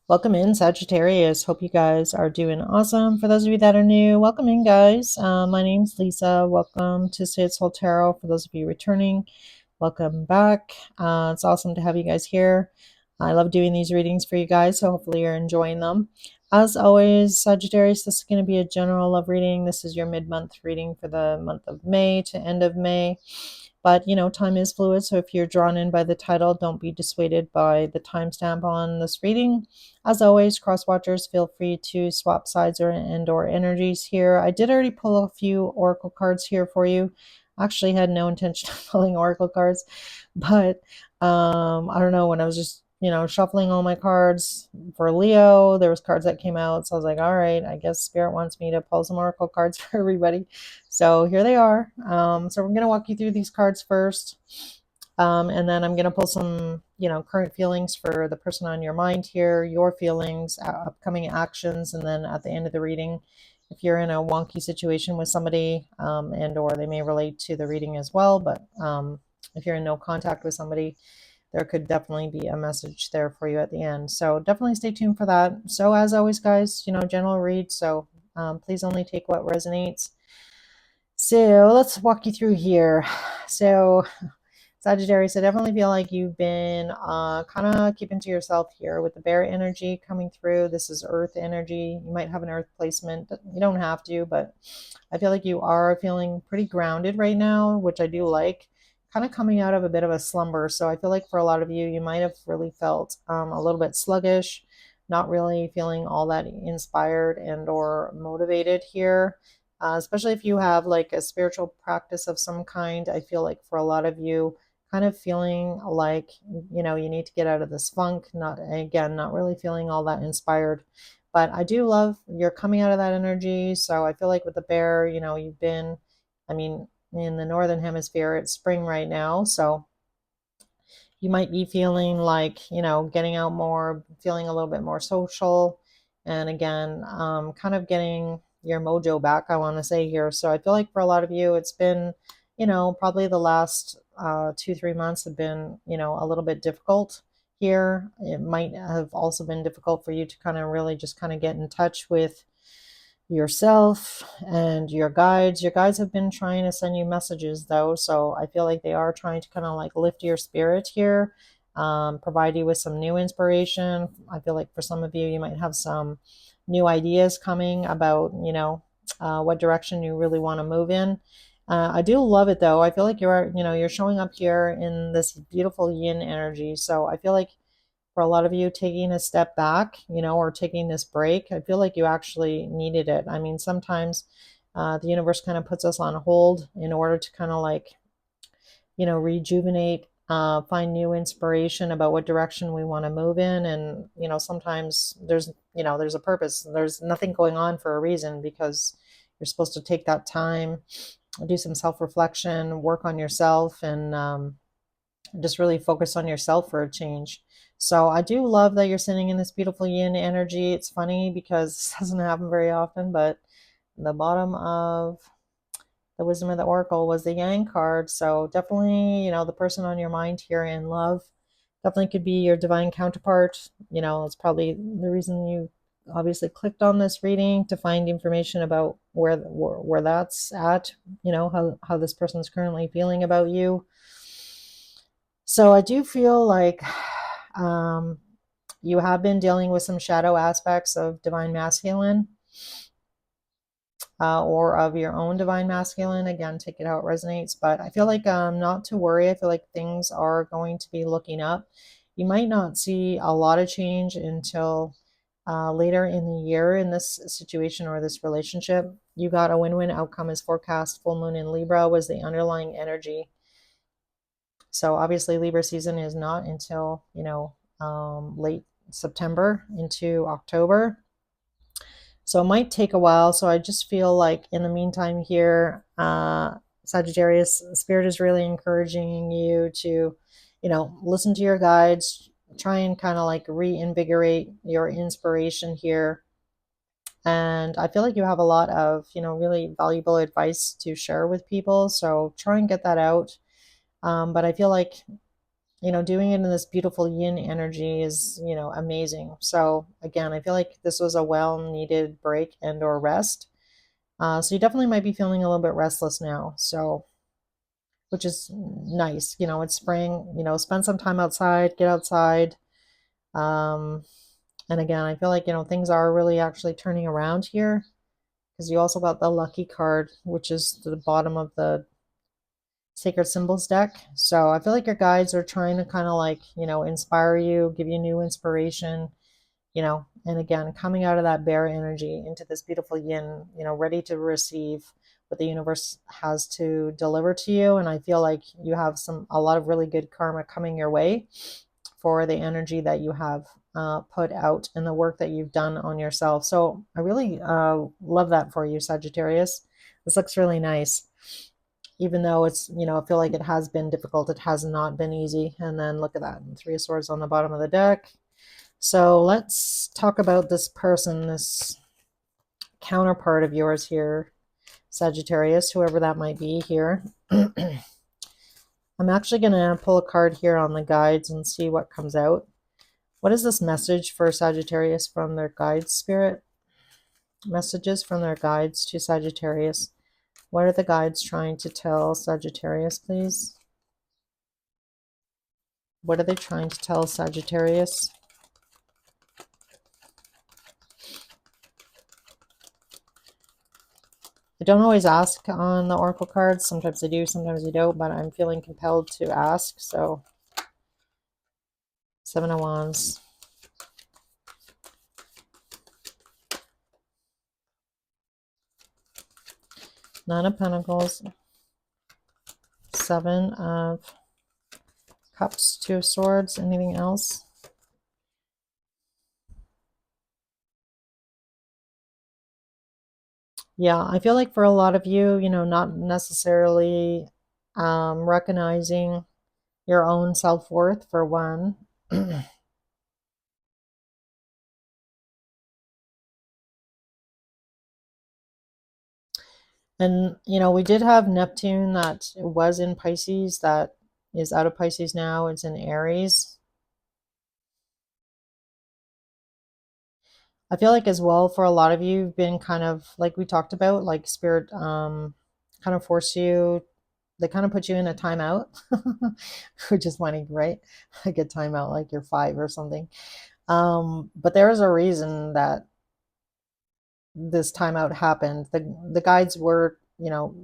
Welcome in, Sagittarius. Hope you guys are doing awesome. For those of you that are new, welcome in, guys. My name's Lisa. Welcome to Say It's Soul Tarot. For those of you returning, welcome back. It's awesome to have you guys here. I love doing these readings for you guys, so hopefully you're enjoying them. As always, Sagittarius, this is going to be a general love reading. This is your mid-month reading for the month of May to end of May. But, time is fluid, so if you're drawn in by the title, don't be dissuaded by the timestamp on this reading. As always, cross watchers, feel free to swap sides or energies here. I did already pull a few oracle cards here for you. Actually had no intention of pulling oracle cards, but I don't know, when I was just shuffling all my cards for Leo, there was cards that came out, so I was like, all right, I guess Spirit wants me to pull some oracle cards for everybody. So here they are. So we're going to walk you through these cards first. And then I'm going to pull some, current feelings for the person on your mind here, your feelings, upcoming actions, and then at the end of the reading, if you're in a wonky situation with somebody, and or they may relate to the reading as well, but if you're in no contact with somebody, there could definitely be a message there for you at the end. So definitely stay tuned for that. So as always, guys, general read, so please only take what resonates. So let's walk you through here. So Sagittarius, I definitely feel like you've been kind of keeping to yourself here with the bear energy coming through. This is earth energy. You might have an earth placement. You don't have to, but I feel like you are feeling pretty grounded right now, which I do like. Kind of coming out of a bit of a slumber. So I feel like for a lot of you, you might have really felt a little bit sluggish, not really feeling all that inspired and or motivated here. Especially if you have like a spiritual practice of some kind. I feel like for a lot of you, kind of feeling like you need to get out of this funk, not really feeling all that inspired. But I do love you're coming out of that energy. So I feel like with the bear, you've been, I mean, in the northern hemisphere, it's spring right now, so you might be feeling like getting out more, feeling a little bit more social, and again, kind of getting your mojo back, I want to say here. So I feel like for a lot of you, it's been probably the last 2-3 months have been a little bit difficult here. It might have also been difficult for you to kind of really just kind of get in touch with yourself and your guides. Your guides have been trying to send you messages though, so I feel like they are trying to kind of like lift your spirit here, provide you with some new inspiration. I feel like for some of you, you might have some new ideas coming about what direction you really want to move in. I do love it though. I feel like you're showing up here in this beautiful yin energy, so I feel like for a lot of you, taking a step back, or taking this break, I feel like you actually needed it. I mean, sometimes the universe kind of puts us on hold in order to kind of like, rejuvenate, find new inspiration about what direction we want to move in. And, sometimes there's a purpose. There's nothing going on for a reason, because you're supposed to take that time, do some self-reflection, work on yourself, and just really focus on yourself for a change. So I do love that you're sitting in this beautiful yin energy. It's funny because this doesn't happen very often, but the bottom of the wisdom of the oracle was the yang card. So definitely, the person on your mind here in love definitely could be your divine counterpart. It's probably the reason you obviously clicked on this reading, to find information about where that's at, how this person's currently feeling about you. So I do feel like um, you have been dealing with some shadow aspects of divine masculine, or of your own divine masculine. Again, take it how it resonates. But I feel like not to worry. I feel like things are going to be looking up. You might not see a lot of change until later in the year in this situation or this relationship. You got a win-win outcome as forecast. Full moon in Libra was the underlying energy. So obviously Libra season is not until, late September into October. So it might take a while. So I just feel like in the meantime here, Sagittarius, Spirit is really encouraging you to, listen to your guides, try and kind of like reinvigorate your inspiration here. And I feel like you have a lot of, really valuable advice to share with people. So try and get that out. But I feel like doing it in this beautiful yin energy is, amazing. So again, I feel like this was a well-needed break and or rest. So you definitely might be feeling a little bit restless now. So, which is nice. It's spring, spend some time outside, get outside. Um, and again, I feel like, things are really actually turning around here because you also got the lucky card, which is the bottom of the Sacred Symbols deck. So I feel like your guides are trying to kind of like, inspire you, give you new inspiration, and again, coming out of that bear energy into this beautiful yin, ready to receive what the universe has to deliver to you. And I feel like you have a lot of really good karma coming your way for the energy that you have put out and the work that you've done on yourself. So I really love that for you, Sagittarius. This looks really nice. Even though it's, I feel like it has been difficult, it has not been easy. And then look at that, Three of Swords on the bottom of the deck. So let's talk about this person, this counterpart of yours here, Sagittarius, whoever that might be here. I'm actually going to pull a card here on the guides and see what comes out. What is this message for Sagittarius from their guides, Spirit? Messages from their guides to Sagittarius. What are the guides trying to tell Sagittarius, please? What are they trying to tell Sagittarius? I don't always ask on the Oracle cards. Sometimes I do, sometimes I don't, but I'm feeling compelled to ask. So, Seven of Wands. Nine of Pentacles. Seven of Cups. Two of Swords. Anything else? Yeah, I feel like for a lot of you, not necessarily recognizing your own self-worth, for one. And, we did have Neptune that was in Pisces, that is out of Pisces now. It's in Aries. I feel like as well for a lot of you, you've been kind of like we talked about, like spirit kind of force you, they kind of put you in a timeout, which is funny, right? Like a timeout, like you're five or something. But there is a reason that this timeout happened. The guides were,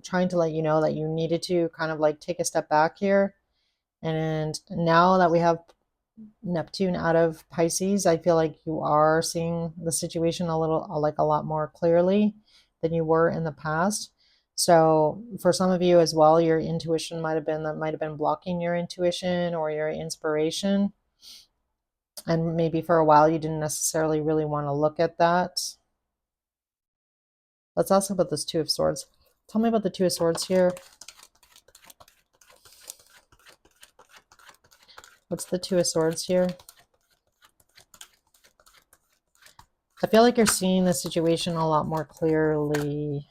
trying to let you know that you needed to kind of like take a step back here. And now that we have Neptune out of Pisces, I feel like you are seeing the situation a lot more clearly than you were in the past. So for some of you as well, your intuition might have been blocking your intuition or your inspiration. And maybe for a while you didn't necessarily really want to look at that. Let's ask about this Two of Swords. Tell me about the Two of Swords here. What's the Two of Swords here? I feel like you're seeing the situation a lot more clearly.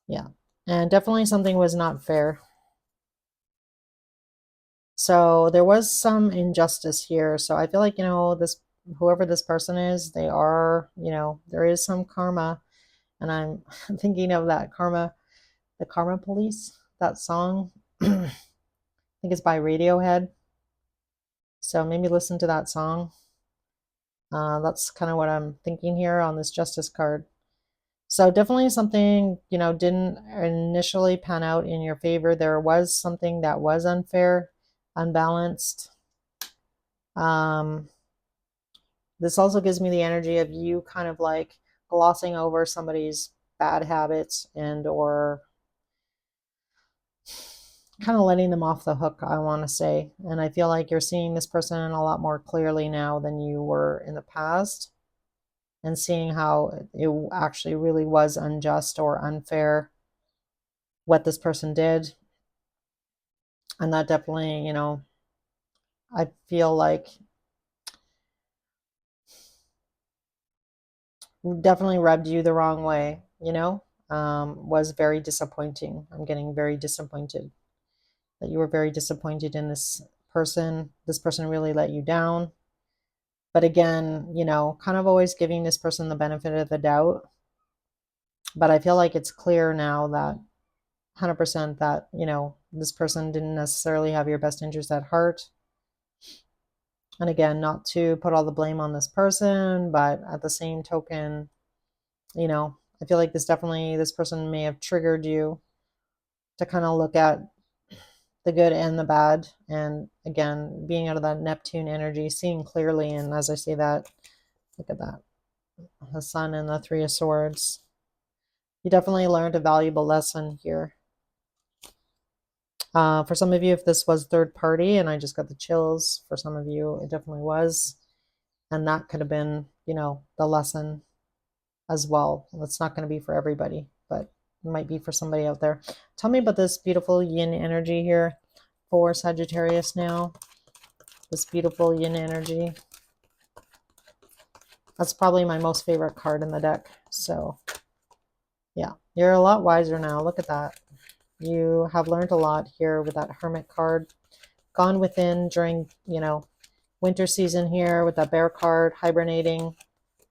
Yeah. And definitely something was not fair. So there was some injustice here. So I feel like, whoever this person is, they are, there is some karma. And I'm thinking of that karma, the Karma Police, that song. I think it's by Radiohead. So maybe listen to that song. That's kind of what I'm thinking here on this Justice card. So definitely something, didn't initially pan out in your favor. There was something that was unfair, unbalanced. This also gives me the energy of you kind of like glossing over somebody's bad habits and or kind of letting them off the hook, I want to say. And I feel like you're seeing this person a lot more clearly now than you were in the past, and seeing how it actually really was unjust or unfair what this person did. And that definitely, I feel like definitely rubbed you the wrong way, was very disappointing. I'm getting very disappointed that you were very disappointed in this person. This person really let you down. But again, you know, kind of always giving this person the benefit of the doubt. But I feel like it's clear now that 100% that, you know, this person didn't necessarily have your best interest at heart. And again, not to put all the blame on this person, but at the same token, you know, I feel like this person may have triggered you to kind of look at the good and the bad. And again, being out of that Neptune energy, seeing clearly. And as I say that, look at that, the Sun and the Three of Swords. You definitely learned a valuable lesson here. For some of you, if this was third party, and I just got the chills, for some of you, it definitely was. And that could have been, you know, the lesson as well. It's not going to be for everybody, but it might be for somebody out there. Tell me about this beautiful yin energy here for Sagittarius now. This beautiful yin energy. That's probably my most favorite card in the deck. So, yeah, you're a lot wiser now. Look at that. You have learned a lot here with that Hermit card. Gone within during, you know, winter season here with that Bear card, hibernating,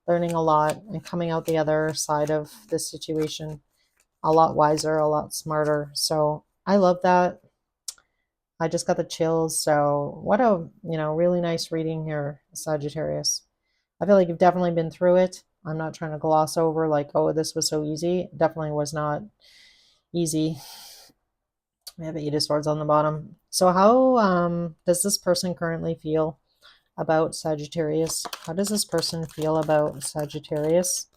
learning a lot, and coming out the other side of this situation a lot wiser, a lot smarter. So I love that. I just got the chills. So what a, you know, really nice reading here, Sagittarius. I feel like you've definitely been through it. I'm not trying to gloss over like, oh, this was so easy. It definitely was not easy. We have 8 of Swords on the bottom. So how does this person currently feel about Sagittarius? How does this person feel about Sagittarius?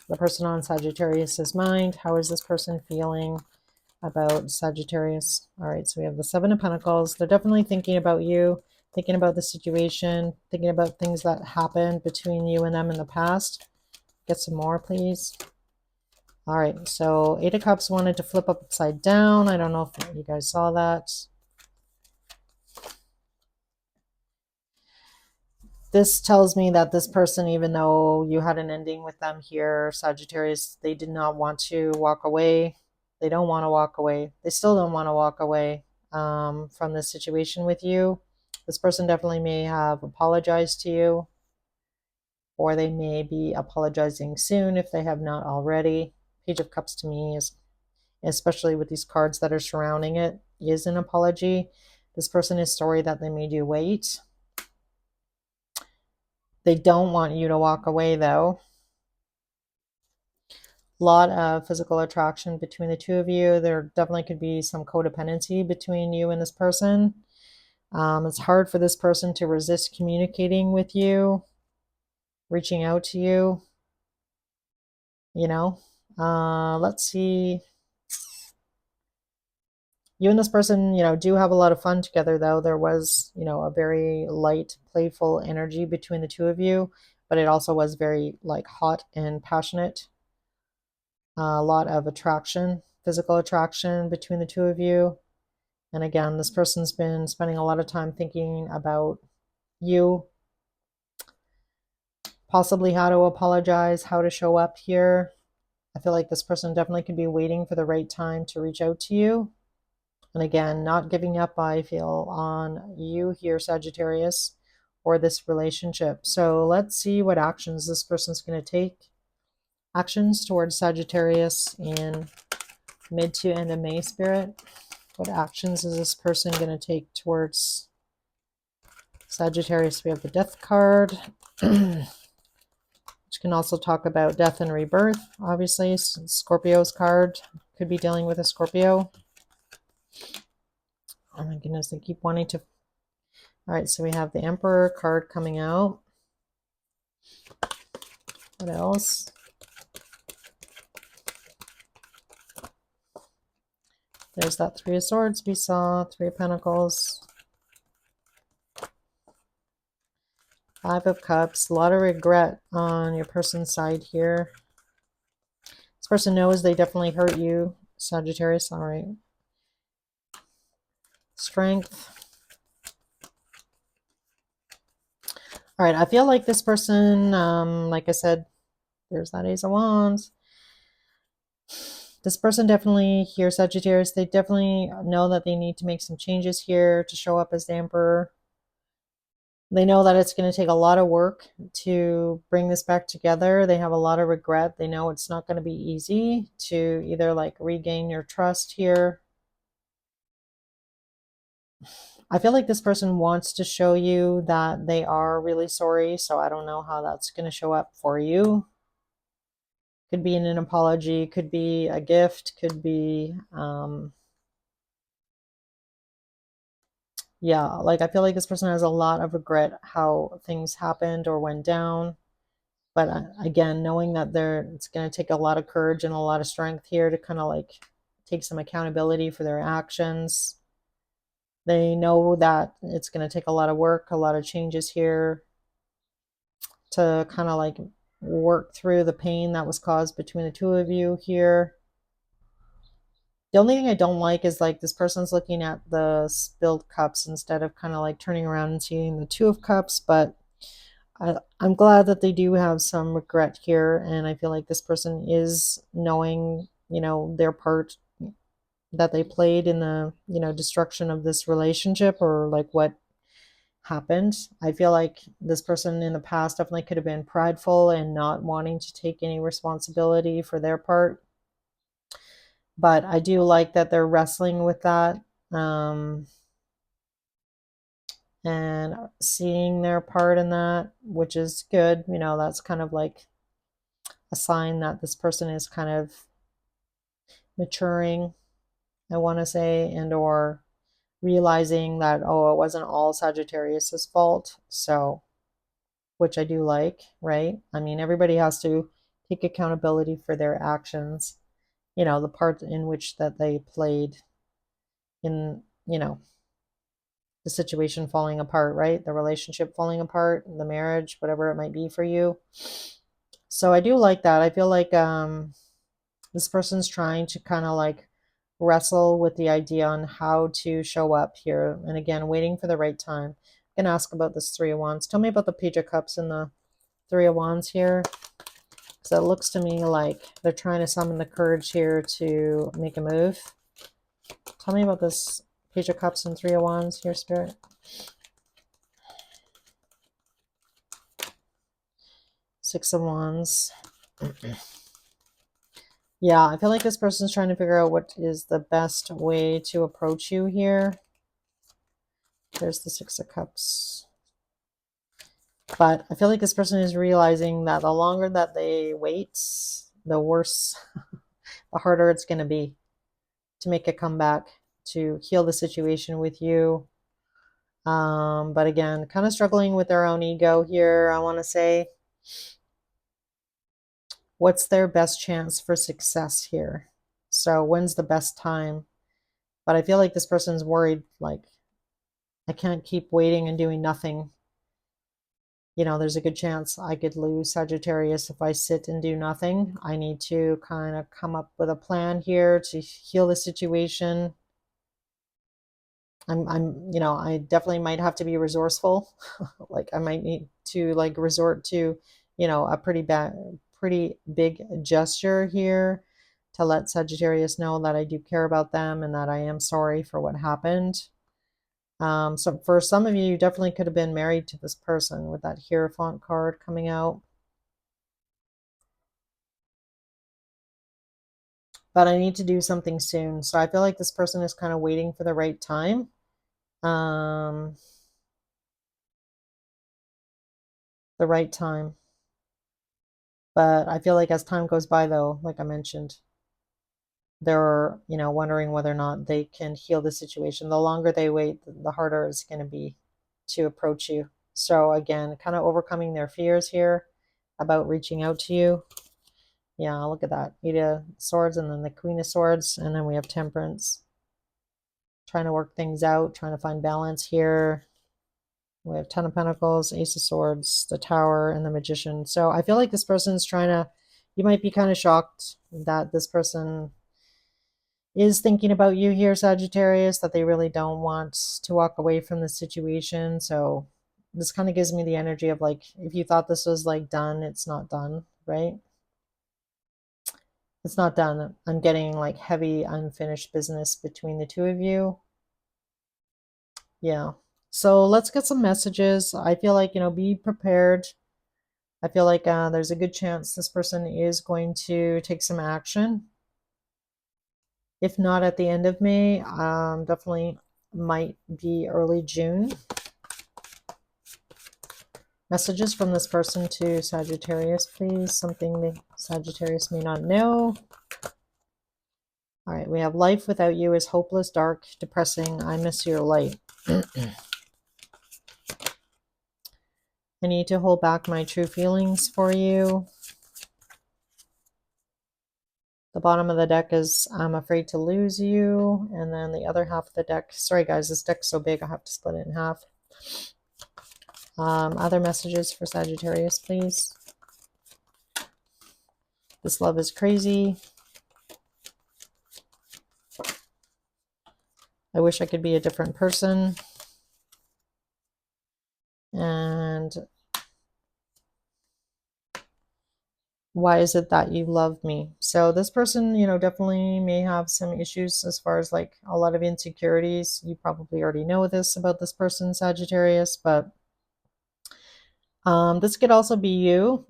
The person on Sagittarius's mind, how is this person feeling about Sagittarius? All right, so we have the Seven of Pentacles. They're definitely thinking about you, thinking about the situation, thinking about things that happened between you and them in the past. Get some more, please. All right, so 8 of Cups wanted to flip upside down. I don't know if you guys saw that. This tells me that this person, even though you had an ending with them here, Sagittarius, they did not want to walk away. They don't want to walk away. They still don't want to walk away from this situation with you. This person definitely may have apologized to you, or they may be apologizing soon if they have not already. Page of Cups to me is, especially with these cards that are surrounding it, is an apology. This person is sorry that they made you wait. They don't want you to walk away though. Lot of physical attraction between the two of you. There definitely could be some codependency between you and this person. It's hard for this person to resist communicating with you, reaching out to you, you know. Let's see. You and this person, you know, do have a lot of fun together though. There was, you know, a very light, playful energy between the two of you, but it also was very like hot and passionate. A lot of attraction, physical attraction between the two of you. And again, this person's been spending a lot of time thinking about you, possibly how to apologize, how to show up here. I feel like this person definitely could be waiting for the right time to reach out to you. And again, not giving up, I feel, on you here, Sagittarius, or this relationship. So let's see what actions this person's going to take. Actions towards Sagittarius in mid to end of May, Spirit. What actions is this person going to take towards Sagittarius? We have the Death card, which can also talk about death and rebirth. Obviously, Scorpio's card could be dealing with a Scorpio. Oh my goodness, they keep wanting to. All right, so we have the Emperor card coming out. What else? There's that Three of Swords we saw, Three of Pentacles. 5 of Cups, a lot of regret on your person's side here. This person knows they definitely hurt you, Sagittarius. All right. Strength. All right, I feel like this person, like I said, there's that Ace of Wands. This person definitely here, Sagittarius, they definitely know that they need to make some changes here to show up as the Emperor. They know that it's going to take a lot of work to bring this back together. They have a lot of regret. They know it's not going to be easy to either like regain your trust here. I feel like this person wants to show you that they are really sorry. So I don't know how that's going to show up for you. Could be in an apology, could be a gift, could be, yeah, like I feel like this person has a lot of regret how things happened or went down. But again, knowing that it's going to take a lot of courage and a lot of strength here to kind of like take some accountability for their actions. They know that it's going to take a lot of work, a lot of changes here to kind of like work through the pain that was caused between the two of you here. The only thing I don't like is like this person's looking at the spilled cups instead of kind of like turning around and seeing the two of cups. But I'm glad that they do have some regret here. And I feel like this person is knowing, their part that they played in the, destruction of this relationship or like what happened. I feel like this person in the past definitely could have been prideful and not wanting to take any responsibility for their part. But I do like that they're wrestling with that, and seeing their part in that, which is good. That's kind of like a sign that this person is kind of maturing, I want to say, and or realizing that, oh, it wasn't all Sagittarius's fault. So, which I do like, right? I mean, everybody has to take accountability for their actions, the part in which that they played in, the situation falling apart, right? The relationship falling apart, the marriage, whatever it might be for you. So I do like that. I feel like this person's trying to kind of like wrestle with the idea on how to show up here. And again, waiting for the right time. I can ask about this Three of Wands. Tell me about the Page of Cups and the Three of Wands here. So it looks to me like they're trying to summon the courage here to make a move. Tell me about this Page of Cups and Three of Wands here, Spirit. Six of Wands. Yeah, I feel like this person's trying to figure out what is the best way to approach you here. There's the Six of Cups. But I feel like this person is realizing that the longer that they wait, the worse, the harder it's going to be to make a comeback, to heal the situation with you. But again, kind of struggling with their own ego here, I want to say. What's their best chance for success here? So when's the best time? But I feel like this person's worried, like, I can't keep waiting and doing nothing. There's a good chance I could lose Sagittarius if I sit and do nothing. I need to kind of come up with a plan here to heal the situation. I definitely might have to be resourceful. Like I might need to like resort to, a pretty big gesture here to let Sagittarius know that I do care about them and that I am sorry for what happened. So for some of you, you definitely could have been married to this person with that Hierophant card coming out. But I need to do something soon. So I feel like this person is kind of waiting for the right time. The right time. But I feel like as time goes by, though, like I mentioned, they're, wondering whether or not they can heal the situation. The longer they wait, the harder it's going to be to approach you. So again, kind of overcoming their fears here about reaching out to you. Yeah, look at that. Eight of Swords and then the Queen of Swords. And then we have Temperance. Trying to work things out, trying to find balance here. We have Ten of Pentacles, Ace of Swords, the Tower, and the Magician. So I feel like this person's trying to, you might be kind of shocked that this person is thinking about you here, Sagittarius, that they really don't want to walk away from the situation. So this kind of gives me the energy of like, if you thought this was like done, it's not done, right? It's not done. I'm getting like heavy unfinished business between the two of you. Yeah. So let's get some messages. I feel like, be prepared. I feel like there's a good chance this person is going to take some action. If not at the end of May, definitely might be early June. Messages from this person to Sagittarius, please. Something that Sagittarius may not know. All right, we have life without you is hopeless, dark, depressing. I miss your light. I need to hold back my true feelings for you. The bottom of the deck is I'm afraid to lose you. And then the other half of the deck, sorry guys, this deck's so big I have to split it in half. Other messages for Sagittarius, please. This love is crazy. I wish I could be a different person. And why is it that you love me? So this person, definitely may have some issues as far as like a lot of insecurities. You probably already know this about this person, Sagittarius, but this could also be you,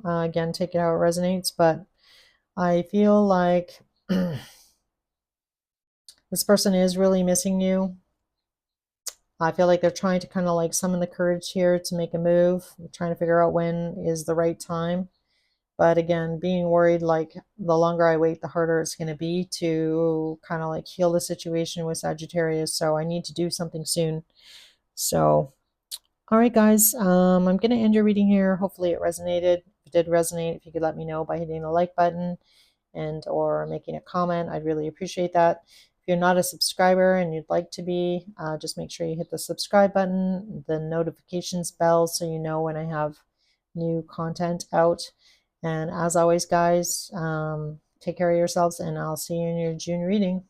again, take it how it resonates. But I feel like this person is really missing you. I feel like they're trying to kind of like summon the courage here to make a move, trying to figure out when is the right time. But again, being worried, like the longer I wait, the harder it's going to be to kind of like heal the situation with Sagittarius. So I need to do something soon. So, all right, guys, I'm going to end your reading here. Hopefully it resonated. If it did resonate, if you could let me know by hitting the like button and or making a comment, I'd really appreciate that. If you're not a subscriber and you'd like to be, just make sure you hit the subscribe button, the notifications bell, so you know when I have new content out. And as always, guys, take care of yourselves, and I'll see you in your June reading.